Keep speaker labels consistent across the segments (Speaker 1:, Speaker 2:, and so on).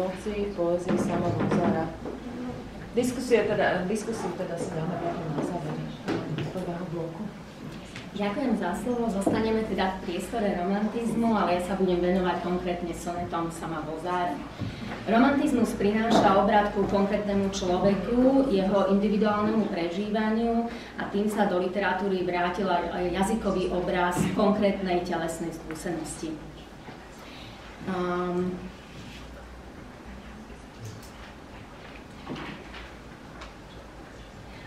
Speaker 1: emocí v poézii Sama Bozára. Diskusiu teda si dáme na záver prvého bloku.
Speaker 2: Ďakujem za slovo. Zostaneme teda v priestore romantizmu, ale ja sa budem venovať konkrétne sonetom Sama Bozára. Romantizmus prináša obrat ku konkrétnemu človeku, jeho individuálnemu prežívaniu a tým sa do literatúry vrátil aj jazykový obraz konkrétnej telesnej skúsenosti.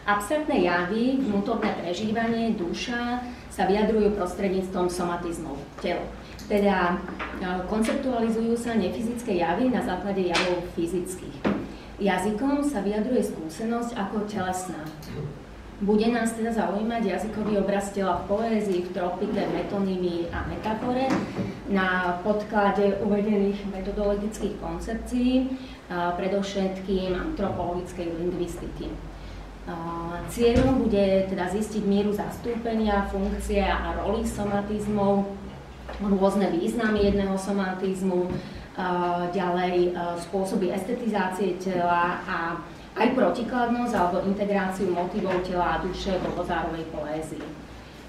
Speaker 2: Abstraktné javy, vnútorné prežívanie, duša sa vyjadrujú prostredníctvom somatizmov, telo. Teda konceptualizujú sa nefyzické javy na základe javov fyzických. Jazykom sa vyjadruje skúsenosť ako telesná. Bude nás teda zaujímať jazykový obraz tela v poézii, v tropike, metonymii a metafore na podklade uvedených metodologických koncepcií, predovšetkým antropologickej lingvistiky. Cieľom bude teda zistiť mieru zastúpenia, funkcie a roli somatizmov, rôzne významy jedného somatizmu, ďalej spôsoby estetizácie tela a aj protikladnosť alebo integráciu motivov tela a duše vo Bozárovej poézii.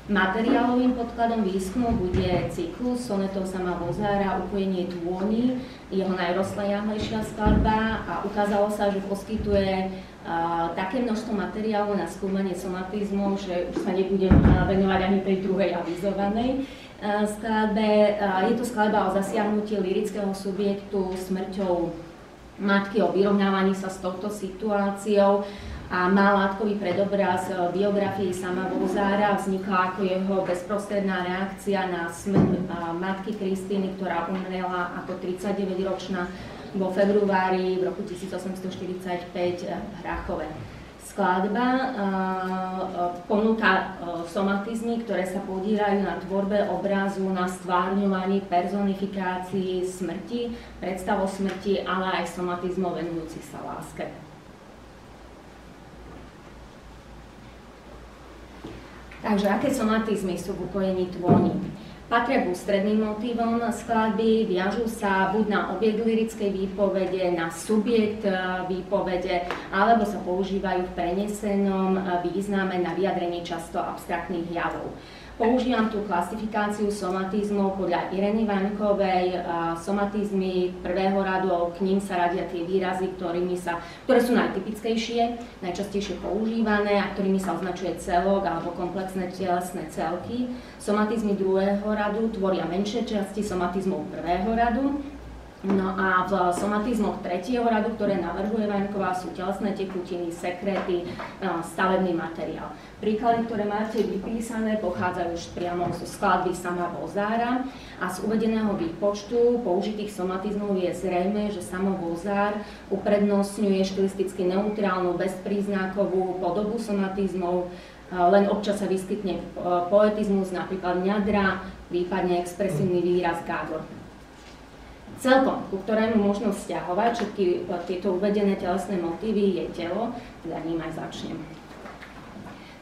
Speaker 2: Materiálovým podkladom výskumu bude cyklus sonetov Sama Bozára Upojenie tôni, jeho najrozsiahlejšia skladba a ukázalo sa, že poskytuje také množstvo materiálu na skúmanie somatizmu, že už sa nebudem venovať ani tej druhej avizovanej skladbe. Je to skladba o zasiahnutí lyrického subjektu smrťou matky, o vyrovnávaní sa s touto situáciou a má látkový predobraz biografii Sama Bozára. Vznikla ako jeho bezprostredná reakcia na smrť matky Kristýny, ktorá umrela ako 39-ročná vo februári v roku 1845 v Hrachove. Skladba ponúka somatizmy, ktoré sa podírajú na tvorbe obrazu, na stvárňovaní, personifikácii smrti, predstav o smrti, ale aj somatizmov venujúcich sa láske. Takže aké somatizmy sú v Upojení tôni? Patria k ústredným motívom skladby, viažú sa buď na objekt lyrickej výpovede, na subjekt výpovede, alebo sa používajú v prenesenom význame na vyjadrenie často abstraktných javov. Používam tú klasifikáciu somatizmov podľa Ireny Vaňkovej. Somatizmy prvého radu, k ním sa radia tie výrazy, ktoré sú najtypickejšie, najčastejšie používané a ktorými sa označuje celok alebo komplexné telesné celky. Somatizmy druhého radu tvoria menšie časti somatizmov prvého radu. No a v somatizmoch tretieho radu, ktoré navrhuje Vaňková, sú telesné tekutiny, sekréty, stavebný materiál. Príklady, ktoré máte vypísané, pochádzajú už priamo zo skladby Sama Bozára a z uvedeného výpočtu použitých somatizmov je zrejme, že Samo Bozár uprednostňuje štilisticky neutrálnu, bezpríznakovú podobu somatizmov, len občas sa vyskytne poetizmus, napríklad ňadra, prípadne expresívny výraz gágor. Celkom, ku ktorému možno vzťahovať všetky tieto uvedené telesné motívy, je telo, teda ním aj začnem.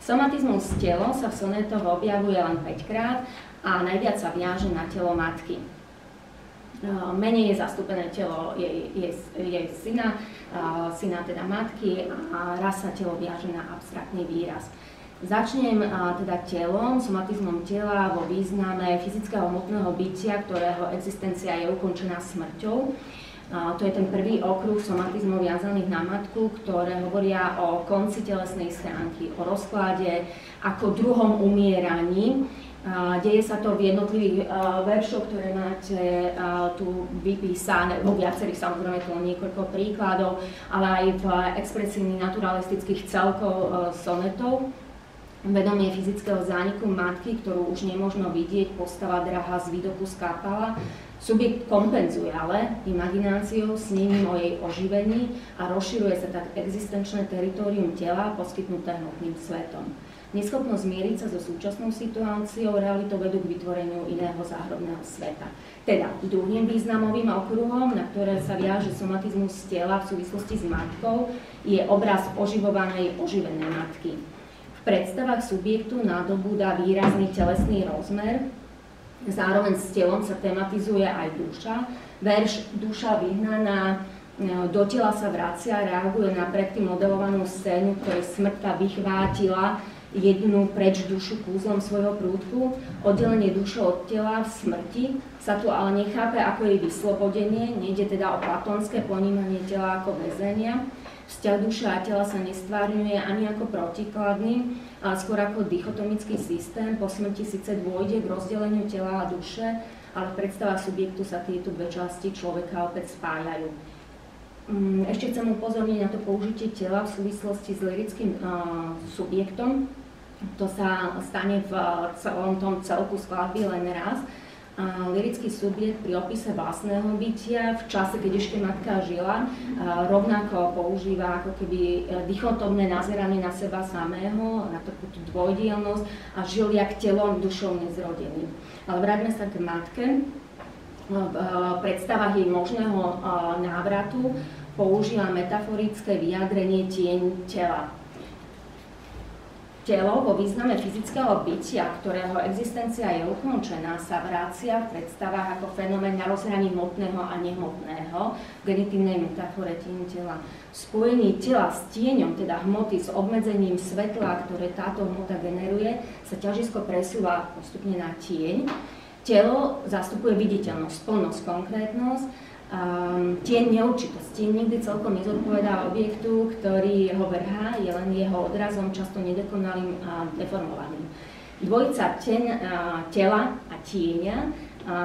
Speaker 2: Somatizmus telo sa v sonetoch objavuje len 5-krát a najviac sa viaže na telo matky. Menej je zastúpené telo jej syna teda matky a raz sa telo viaže na abstraktný výraz. Začnem teda telom, somatizmom tela vo význame fyzického hmotného bytia, ktorého existencia je ukončená smrťou. To je ten prvý okruh somatizmov viazaných na matku, ktoré hovoria o konci telesnej schránky, o rozklade ako druhom umieraní. Deje sa to v jednotlivých veršoch, ktoré máte tu vypísané, vo viacerých, samozrejme to niekoľko príkladov, ale aj v expresívnych naturalistických celkov sonetov. Vedomie fyzického zániku matky, ktorú už nemožno vidieť, postava drahá z výdoku skápala. Subjekt kompenzuje ale imagináciou, snením o jej oživení a rozširuje sa tak existenčné teritorium tela poskytnuté hmotným svetom. Neschopnosť zmieriť sa so súčasnou situáciou realitou vedú k vytvoreniu iného záhrobného sveta. Teda druhým významovým okruhom, na ktoré sa viaže somatizmus tela v súvislosti s matkou, je obraz oživovanej, oživenej matky. V predstavách subjektu nadobúda výrazný telesný rozmer, zároveň s telom sa tematizuje aj duša. Verš Duša vyhnaná Do tela sa vracia, reaguje na predtým modelovanú scénu, ktorej smrtka vychvátila jednu preč dušu kúzlom svojho prúdku. Oddelenie duše od tela v smrti sa tu ale nechápe ako jej vyslobodenie, nejde teda o platónske ponímanie tela ako väzenia. Vzťah duše a tela sa nestvárňuje ani ako protikladný, ale skôr ako dichotomický systém. Po smrti síce dôjde k rozdeleniu tela a duše, ale v predstavách subjektu sa tieto dve časti človeka opäť spájajú. Ešte chcem upozorniť na to použitie tela v súvislosti s lyrickým subjektom. To sa stane v celom tom celku skladby len raz. Lyrický subjekt pri opise vlastného bytia v čase, keď ešte matka žila, rovnako používa ako keby dichotomné nazeranie na seba samého, na takú tú dvojdielnosť a žil jak telom, dušou nezrodený. Ale vráťme sa k matke. V predstavách jej možného návratu používa metaforické vyjadrenie tieň tela. Telo vo význame fyzického bytia, ktorého existencia je ukončená, sa vracia v predstavách ako fenomén na rozhraní hmotného a nehmotného v genitívnej metafore tieň tela. Spojenie tela s tieňom, teda hmoty s obmedzením svetla, ktoré táto hmota generuje, sa ťažisko presúva postupne na tieň. Telo zastupuje viditeľnosť, plnosť, konkrétnosť. Tieň neurčitosť. Tieň nikdy celkom nezodpovedá objektu, ktorý ho vrhá, je len jeho odrazom, často nedokonalým a deformovaným. Dvojica tela a tieňa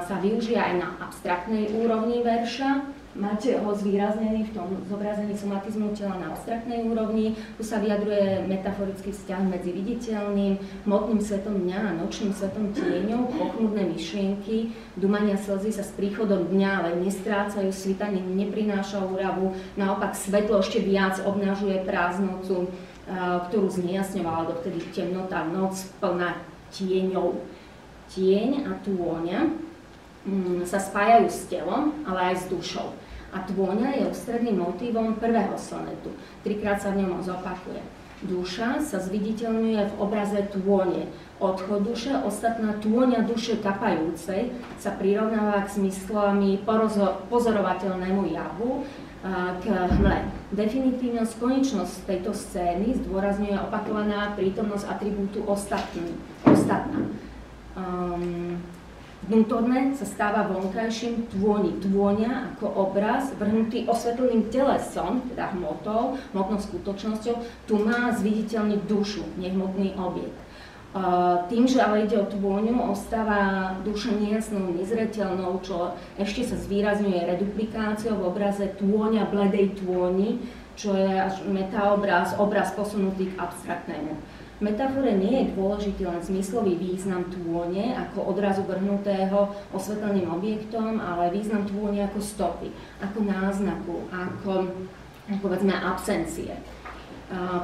Speaker 2: sa využíva aj na abstraktnej úrovni verša. Máte ho zvýraznený v tom zobrazení somatizmu tela na abstraktnej úrovni. Tu sa vyjadruje metaforický vzťah medzi viditeľným, hmotným svetom dňa a nočným svetom tieňov. Pochmurné myšlienky, dumania slzy sa s príchodom dňa ale nestrácajú, svitanie neprináša úravu, naopak svetlo ešte viac obnažuje prázdnotu, ktorú znejasňovala dovtedy temnota, noc plná tieňov. Tieň a tôňa sa spájajú s telom, ale aj s dušou. A tôňa je ústredným motívom prvého sonetu. Trikrát sa v ňom zopakuje. Duša sa zviditeľňuje v obraze tône. Odchod duše, ostatná tôňa duše kapajúcej sa prirovnáva k zmyslami pozorovateľnému javu, k hmle. Definitívnosť, konečnosť tejto scény zdôrazňuje opakovaná prítomnosť atribútu ostatná. Vnútorné sa stáva vonkajším tôni. Tôňa ako obraz vrhnutý osvetleným telesom, teda hmotnou skutočnosťou, tu má zviditeľniť dušu, nehmotný objekt. Tým, že ale ide o tôňu, ostáva duša nejasnou, nezreteľnou, čo ešte sa zvýrazňuje reduplikáciou v obraze tôňa bledej tôni, čo je až metaobraz, obraz posunutý k abstraktnému. V metafore nie je dôležitý len zmyslový význam tône ako odrazu vrhnutého osvetleným objektom, ale význam tône ako stopy, ako náznaku, ako povedzme absencie.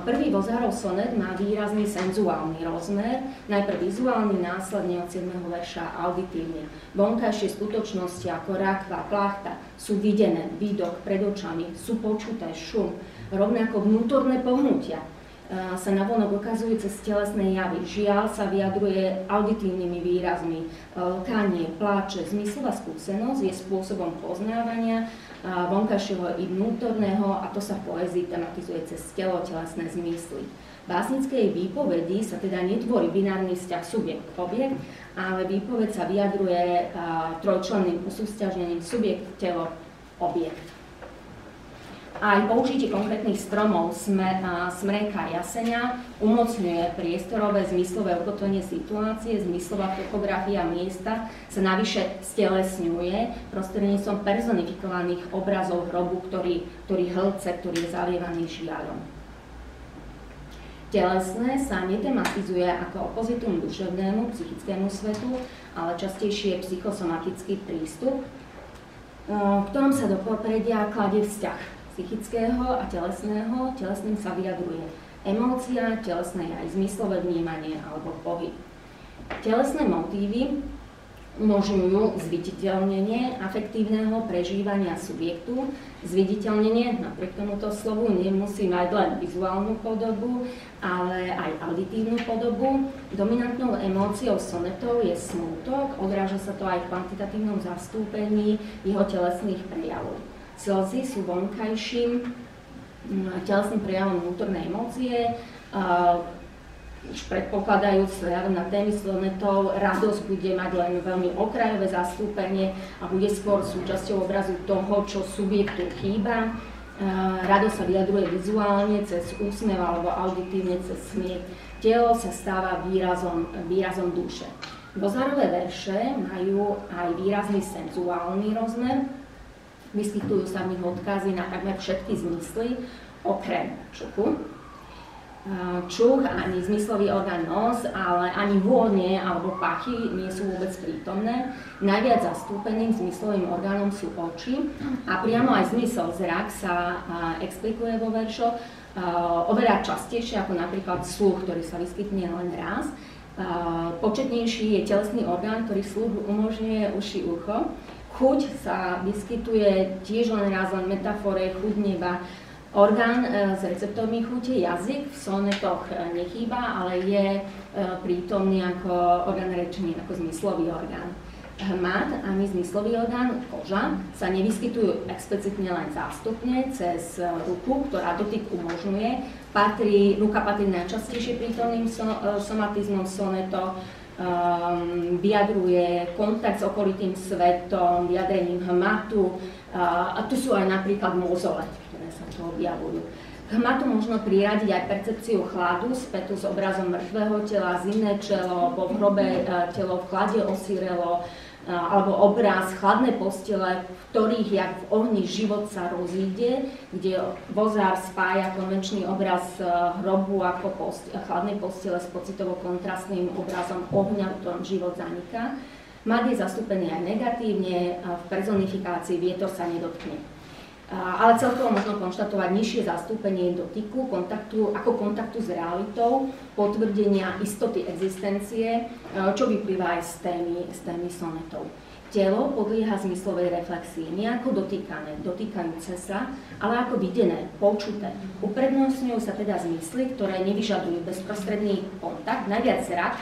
Speaker 2: Prvý Vozárov sonet má výrazný senzuálny rozmer, najprv vizuálny, následne od 7. verša auditívny. Vonkajšie skutočnosti ako rakva, plachta sú videné, výdok pred očami, sú počuté, šum, rovnako vnútorné pohnutia sa navonok ukazujú cez telesné javy. Žiaľ sa vyjadruje auditívnymi výrazmi. Lkanie, pláče, zmyslová skúsenosť je spôsobom poznávania vonkajšieho i vnútorného a to sa v poézii tematizuje cez telo, telesné zmysly. V básnickej výpovedi sa teda netvorí binárny vzťah subjekt-objekt, ale výpoveď sa vyjadruje trojčlenným usúsťažnením subjekt-telo-objekt. Aj použitie konkrétnych stromov smreka jaseňa umocňuje priestorové zmyslové ukotvenie situácie, zmyslová topografia miesta sa navyše stelesňuje prostredníctvom personifikovaných obrazov hrobu, ktorý hlce, ktorý je zavievaný žiaľom. Telesné sa netematizuje ako opozitum duševnému, psychickému svetu, ale častejšie je psychosomatický prístup, v ktorom sa do popredia kladie vzťah psychického a telesného. Telesným sa vyjadruje emócia, telesné aj zmyslové vnímanie alebo pohyb. Telesné motívy umožňujú zviditeľnenie afektívneho prežívania subjektu. Zviditeľnenie, napriek tomuto slovu, nemusí mať len vizuálnu podobu, ale aj auditívnu podobu. Dominantnou emóciou sonetov je smútok, odráža sa to aj v kvantitatívnom zastúpení jeho telesných prejavov. Slzy sú vonkajším telesným prejavom vnútornej emócie. Už predpokladajúc na témy sonetov, radosť bude mať len veľmi okrajové zastúpenie a bude skôr súčasťou obrazu toho, čo subjektu chýba. Radosť sa vyjadruje vizuálne cez úsmev alebo auditívne cez smiech. Telo sa stáva výrazom duše. Bozárove verše majú aj výrazný senzuálny rozmer. Vyskytujú sa v nich odkazy na takmer všetky zmysly, okrem čuchu. Čuch, ani zmyslový orgán nos, ale ani vône alebo pachy nie sú vôbec prítomné. Najviac zastúpeným zmyslovým orgánom sú oči a priamo aj zmysel zrak sa explikuje vo veršoch oveľa častejšie ako napríklad sluch, ktorý sa vyskytne len raz. Početnejší je telesný orgán, ktorý sluch umožňuje uši, ucho. Chuť sa vyskytuje tiež len raz, len v metafore chuť neba. Orgán s receptormi chute, jazyk v sonetoch nechýba, ale je prítomný ako orgán rečení, ako zmyslový orgán. Hmat ani zmyslový orgán, koža, sa nevyskytujú explicitne len zástupne cez ruku, ktorá dotyk umožňuje. Ruka patrí najčastejšie prítomným somatizmom sonetov, vyjadruje kontakt s okolitým svetom, vyjadrením hmatu, a tu sú aj napríklad mozole, ktoré sa tu objavujú. K hmatu možno priradiť aj percepciu chladu, spätu s obrazom mŕtvého tela, zimné čelo, po hrobe telo v chlade osirelo, alebo obraz chladnej postele, v ktorých jak v ohni život sa rozíde, kde Bozár spája konvenčný obraz hrobu ako chladnej postele s pocitovo kontrastným obrazom ohňa, v ktorom život zaniká. Hmat je zastúpený aj negatívne, v personifikácii vietor sa nedotkne. Ale celkovo možno konštatovať nižšie zastúpenie dotyku, kontaktu s realitou, potvrdenia istoty existencie, čo vyplýva aj z témy sonetov. Telo podlieha zmyslovej reflexii, nie ako dotýkajúce sa, ale ako videné, počuté. Uprednostňujú sa teda zmysly, ktoré nevyžadujú bezprostredný kontakt, najviac zrak,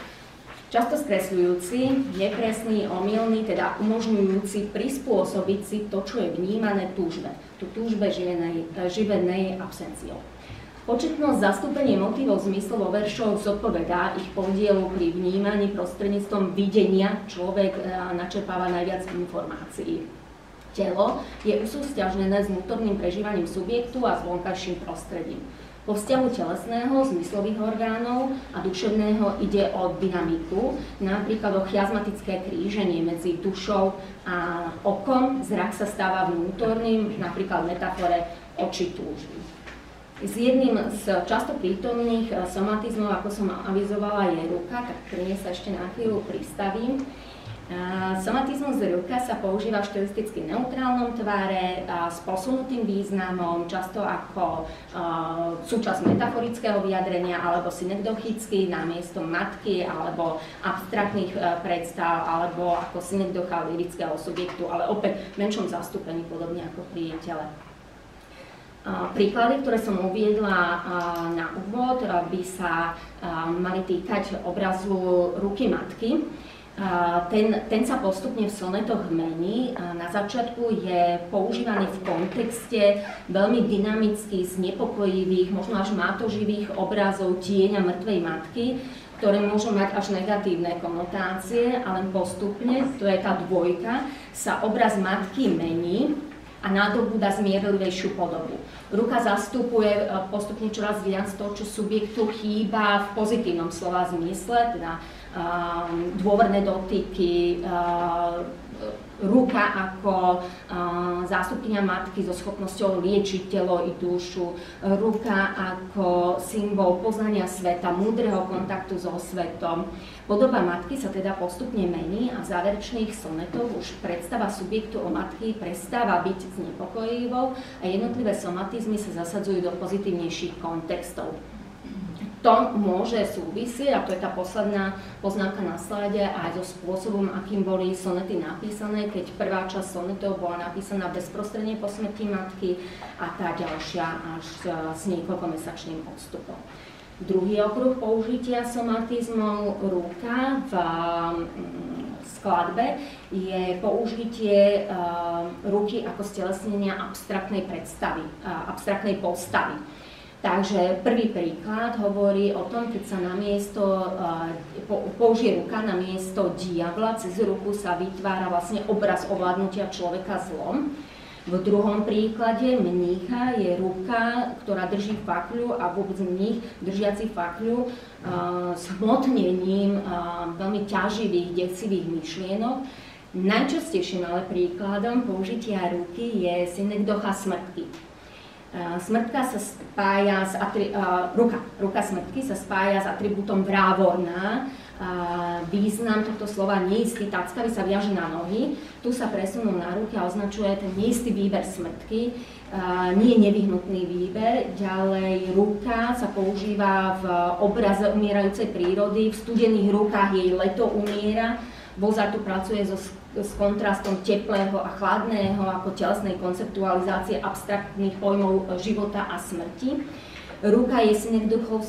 Speaker 2: často skresľujúci, nepresný, omylný, teda umožňujúci prispôsobiť si to, čo je vnímané túžbe. Tú túžbe živenej absenciou. Početnosť zastúpenie motívov zmyslov vo veršoch zodpovedá ich podielu pri vnímaní prostredníctvom videnia. Človek načerpáva najviac informácií. Telo je usúsťažnené s vnútorným prežívaním subjektu a s vonkajším prostredím. Po vzťahu telesného, zmyslových orgánov a duševného ide o dynamiku, napríklad o chiazmatické kríženie medzi dušou a okom. Zrak sa stáva vnútorným, napríklad v metafore oči túžby. S jedným z často prítomných somatizmov, ako som avizovala, je ruka, tak pri nej sa ešte na chvíľu pristavím. Somatizmus ruka sa používa v štilisticky neutrálnom tvare, s posunutým významom, často ako súčasť metaforického vyjadrenia alebo synekdochický namiesto matky alebo abstraktných predstav alebo ako synekdocha lirického subjektu, ale opäť v menšom zastúpení, podobne ako pri tele. Príklady, ktoré som uviedla na úvod, by sa mali týkať obrazu ruky matky. Ten sa postupne v sonetoch mení. Na začiatku je používaný v kontexte veľmi dynamicky znepokojivých, možno až mátoživých obrazov tieňa mŕtvej matky, ktoré môžu mať až negatívne konotácie, ale postupne, to je tá dvojka, sa obraz matky mení a nadobúda zmierlivejšiu podobu. Ruka zastupuje postupne čoraz viac to, čo subjektu chýba v pozitívnom slova zmysle, teda dôverné dotyky, ruka ako zástupkyňa matky so schopnosťou liečiť telo i dušu, ruka ako symbol poznania sveta, múdreho kontaktu so svetom. Podoba matky sa teda postupne mení a v záverečných sonetoch už predstava subjektu o matky prestáva byť znepokojivou a jednotlivé somatizmy sa zasadzujú do pozitívnejších kontextov. To môže súvisieť, a to je tá posledná poznámka na slajde, aj so spôsobom, akým boli sonety napísané, keď prvá časť sonetov bola napísaná bezprostredne po smrti matky a tá ďalšia až s niekoľkomesačným odstupom. Druhý okruh použitia somatizmov ruka v skladbe je použitie ruky ako stelesnenia abstraktnej predstavy, abstraktnej postavy. Takže prvý príklad hovorí o tom, keď sa použije ruka na miesto diabla, cez ruku sa vytvára vlastne obraz ovládnutia človeka zlom. V druhom príklade mnícha je ruka, ktorá drží fakľu a vôbec mních držiaci fakľu zhmotnením veľmi ťaživých, desivých myšlienok. Najčastejším ale príkladom použitia ruky je synekdocha smrtky. Smrtka sa spája s ruka smrtky sa spája s atribútom vrávorná. Význam tohto slova neistý, tackavi sa viaže na nohy. Tu sa presunú na ruky a označuje ten neistý výber smrtky, nie nevyhnutný výber. Ďalej ruka sa používa v obraze umierajúcej prírody, v studených rukách jej leto umiera. Bozar tu pracuje s kontrastom teplého a chladného ako telesnej konceptualizácie abstraktných pojmov života a smrti. Ruka je synekdochou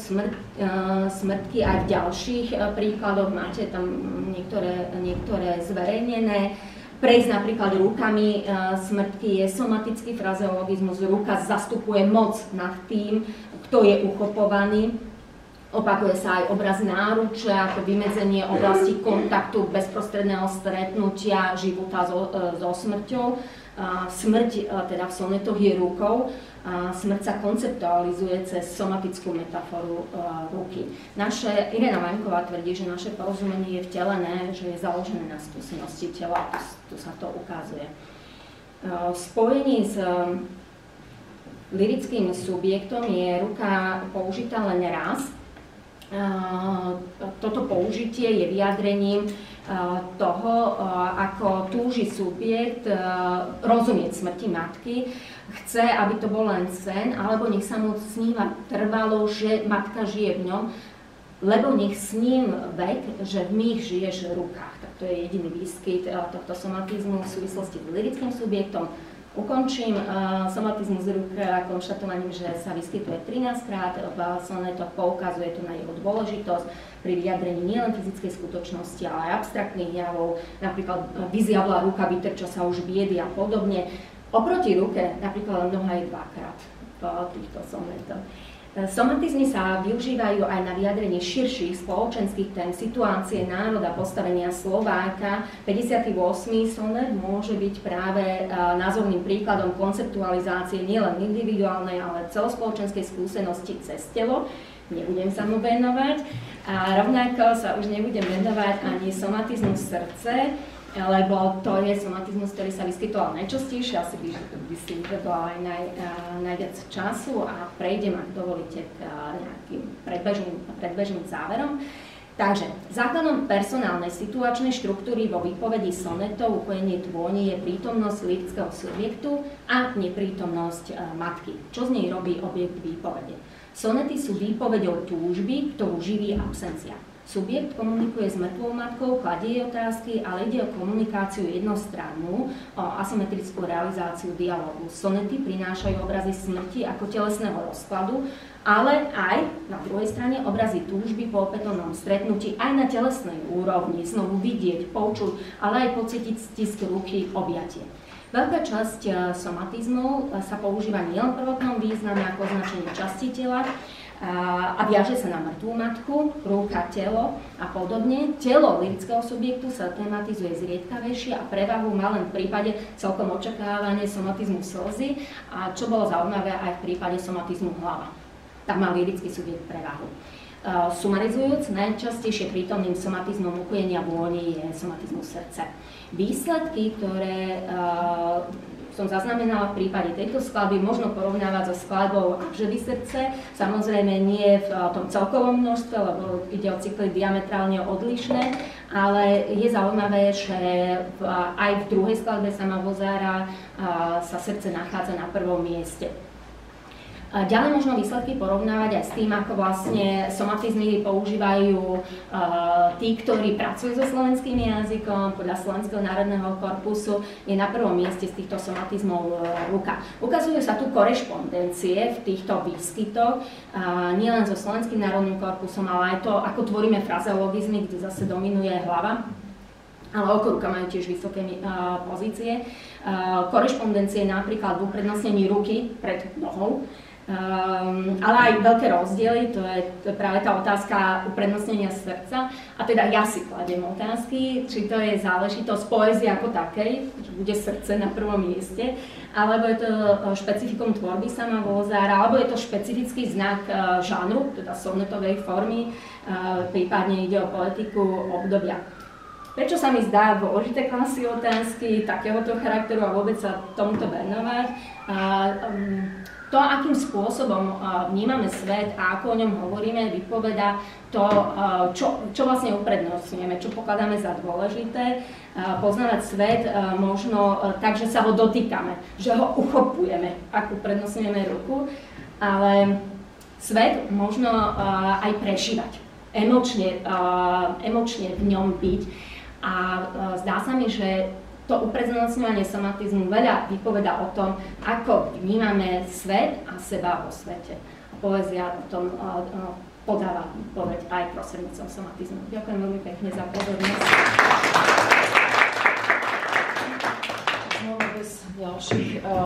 Speaker 2: smrtky aj v ďalších príkladoch, máte tam niektoré zverejnené. Prejsť napríklad rukami smrtky je somatický frazeologizmus, ruka zastupuje moc nad tým, kto je uchopovaný. Opakuje sa aj obraz náručia ako vymedzenie oblasti kontaktu, bezprostredného stretnutia života so smrťou. Smrť teda v sonetoch je rukou. Smrť sa konceptualizuje cez somatickú metaforu ruky. Irena Vaňková tvrdí, že naše porozumenie je vtelené, že je založené na skúsenosti tela. Tu sa to ukazuje. V spojení s lyrickým subjektom je ruka použitá len raz. Toto použitie je vyjadrením toho, ako túži subjekt rozumieť smrti matky, chce, aby to bol len sen, alebo nech sa mu sníva trvalo, že matka žije v ňom, lebo nech sním vek, že v mých žiješ v rukách. Tak to je jediný výskyt tohto somatizmu v súvislosti s lyrickým subjektom. Ukončím somatizmus ruka konštatovaním, že sa vyskytuje 13 krát v sonetoch, poukazuje to na jeho dôležitosť pri vyjadrení nielen fyzickej skutočnosti, ale aj abstraktných javov, napríklad vyzjavla ruka, vytrča sa už biedy a podobne. Oproti ruke napríklad noha je 2-krát v týchto sonetoch. Somatizmy sa využívajú aj na vyjadrenie širších spoločenských tém, situácie národa, postavenia Slováka. 58. sonet môže byť práve názorným príkladom konceptualizácie nielen individuálnej, ale celospoločenskej skúsenosti cez telo. Nebudem sa mu venovať. A rovnako sa už nebudem venovať ani somatizmu srdce, lebo to je somatizmus, ktorý sa vyskytoval najčastejšie, asi by si vyžadoval aj najviac času a prejdem, ak dovolíte, k nejakým predbežným záverom. Takže základom personálnej situačnej štruktúry vo výpovedi sonetov upojenie dôni je prítomnosť lirického subjektu a neprítomnosť matky. Čo z nej robí objekt výpovede? Sonety sú výpovedou túžby, ktorú živí absencia. Subjekt komunikuje s mŕtvou matkou, kladie jej otázky, ale ide o komunikáciu jednostrannú, o asymetrickú realizáciu dialógu. Sonety prinášajú obrazy smrti ako telesného rozkladu, ale aj na druhej strane obrazy túžby po opätovnom stretnutí aj na telesnej úrovni, znovu vidieť, počuť, ale aj pocítiť stisk ruky, objatie. Veľká časť somatizmov sa používa nielen v prvotnom význame ako označenie časti tela, a viaže sa na mŕtvú matku, ruka, telo a podobne. Telo lirického subjektu sa tematizuje zriedkavejšie a prevahu má len v prípade celkom očakávanie somatizmu slzy, a čo bolo zaujímavé aj v prípade somatizmu hlava. Tam má lirický subjekt prevahu. Sumarizujúc, najčastejšie prítomným somatizmom ukojenia vôni je somatizmus srdce. Výsledky, ktoré som zaznamenala v prípade tejto skladby, možno porovnávať so skladbou Avžedy srdce. Samozrejme nie v tom celkovom množstve, lebo ide o cykly diametrálne odlišné, ale je zaujímavé, že aj v druhej skladbe sama Bozára sa srdce nachádza na prvom mieste. Ďalej možno výsledky porovnávať aj s tým, ako vlastne somatizmy používajú tí, ktorí pracujú so slovenským jazykom. Podľa Slovenského národného korpusu je na prvom mieste z týchto somatizmov ruka. Ukazujú sa tu korešpondencie v týchto výskytoch, nielen so Slovenským národným korpusom, ale aj to, ako tvoríme frazeologizmy, kde zase dominuje hlava. Ale okoruka majú tiež vysoké pozície. Korešpondencie napríklad v uprednostnení ruky pred nohou, ale aj veľké rozdiely, to je práve tá otázka uprednostnenia srdca. A teda ja si kladiem otázky, či to je záležitosť poézie ako takej, že bude srdce na prvom mieste, alebo je to špecifikum tvorby sama Vozára, alebo je to špecifický znak žánru, teda sonetovej formy, prípadne ide o poetiku obdobia. Prečo sa mi zdá dôležité klásť otázky takéhoto charakteru a vôbec sa tomuto venovať? To, akým spôsobom vnímame svet a ako o ňom hovoríme, vypovedá to, čo vlastne uprednostňujeme, čo pokladáme za dôležité. Poznávať svet možno tak, že sa ho dotýkame, že ho uchopujeme, ak uprednostňujeme ruku, ale svet možno aj prežívať, emočne v ňom byť. A zdá sa mi, že to uprednostňovanie somatizmu veľa vypovedá o tom, ako vnímame svet a seba vo svete. Poézia o tom podáva výpoveď aj prostredníctvom somatizmu. Ďakujem veľmi pekne za pozornosť.